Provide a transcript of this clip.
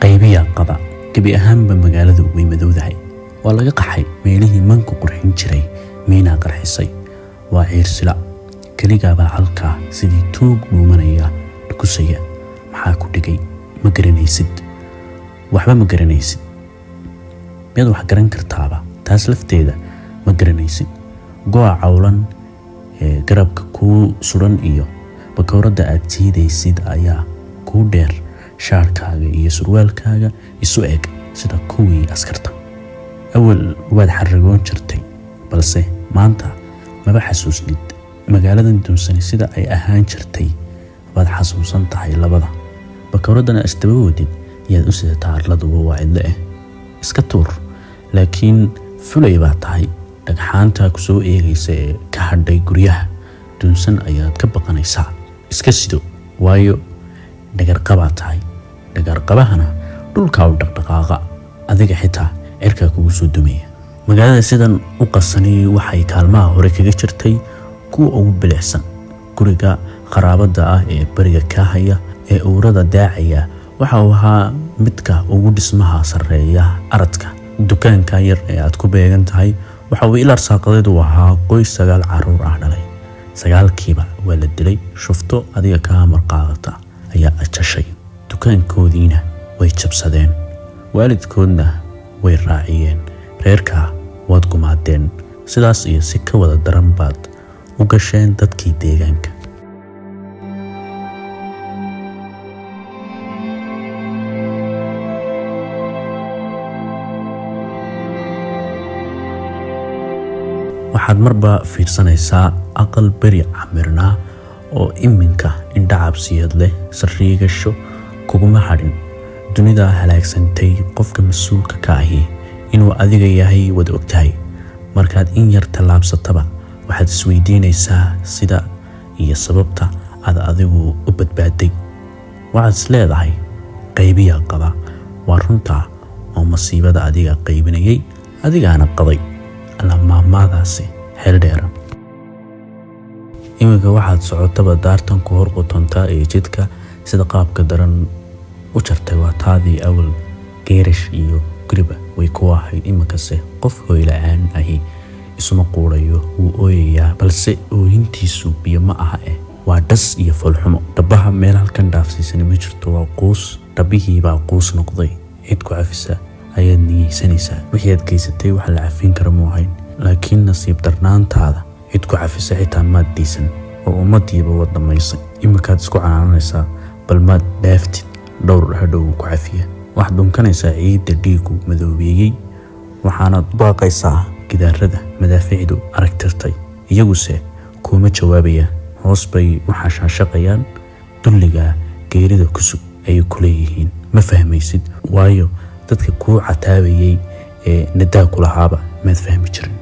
qaybiya qaba gabi ahaanba magaaladu way madowdahay. waa laga qaxay meelihii manku qurxin jiray miinaa qarxisay. waa ciirsila keligaabaa halkaa sidii tuug dhuumanaya dhukusaya. maxaa ku dhigay ma garanaysid, waxba ma garanaysid. miyaad wax garan kartaaba? taas lafteeda ma garanaysid. go'a cawlan ee garabka kuu suran iyo bakawradda aad jiidaysid ayaa kuu dheer shaarkaaga iyo surwaalkaaga isu eg sida kuwii askarta. awal waad xaragoon jirtay, balse maanta maba xasuusnid. magaaladan duunsani sida ay ahaan jirtay baad xasuusan tahay labada. bakawraddana isdaba wadid yaad u sidataa arladuba waa cidle iska tuur. laakiin fulay baa tahay. dhagxaantaa ku soo eegaysa ee ka hadhay guryaha duunsan ayaad ka baqanaysaa. iska sido, waayo dhagarqabaa tahay. dhagarqabahana dhulkaa u dhaqdhaqaaqa, adiga xitaa cirkaa kugu soo dumaya. magaalada sidan u qasanay waxay kaalmaha hore kaga jirtay kuwa ugu bilicsan. guriga qaraabada ah ee bariga kaa haya ee uurada daacaya waxa uu ahaa midka ugu dhismaha sarreeya aradka. dukaanka yar ee aad ku beegan tahay waxa uu ilar saaqadeed u ahaa qoys 9 caruur ah dhalay. 9kiiba waa la dilay. shufto adiga ka amar qaadata ayaa ajashay. dukaankoodiina way jabsadeen, waalidkoodna way raaciyeen. reerkaa waad gumaadeen. sidaas iyo si ka wada daran baad u gasheen dadkii deegaanka. waxaad marba fiirsanaysaa aqal beri camirnaa oo iminka indha cabsiyeed leh. sariigasho kuguma hadhin. dunida halaagsantay qofka mas-uulka ka ahi inuu adiga yahay wad ogtahay. markaad in yar tallaabsataba waxaad isweydiinaysaa sida iyo sababta aad adigu u badbaaday. waxaad is leedahay qaybiya qaba. waa runtaa oo masiibada adiga qaybinayay adigaana qaday. alamaamaadaasi xeel dheeran. iminka waxaad socotaba daartan ku hor qotontaa ee jidka sida qaabka daran u jartay. waa taadii awal geerish iyo guriba way ku ahayd. iminkase qof hoyla-aan ahi isuma quurayo, wuu ooyayaa, balse ooyintiisu biyo ma aha waa dhas iyo foolxumo. dhabaha meel halkan dhaafsiisani ma jirto. waa quus. dhabihiibaa quus noqday. cid ku cafisa ayaad niyeysanaysaa. wixii aad geysatay waxa la cafin kara mu ahayn, laakiin nasiib darnaantaada cid ku cafisa xitaa maad diisan oo ummadiiba wad dhamaysay. iminkaad isku canaanaysaa bal maad dhaaftid dhowr hadhow ku cafiya. waxaad dhunkanaysaa ciidda dhiigu madoobeeyey, waxaanaad baaqaysaa gidaarada madaaficdu aragtirtay. iyaguse kuma jawaabayaan. hoos bay u xashaashaqayaan. dulligaa geerida kusug ayay ku leeyihiin. ma fahmaysid, waayo dadka kuu cataabayay ee nadaa ku lahaaba maad fahmi jirin.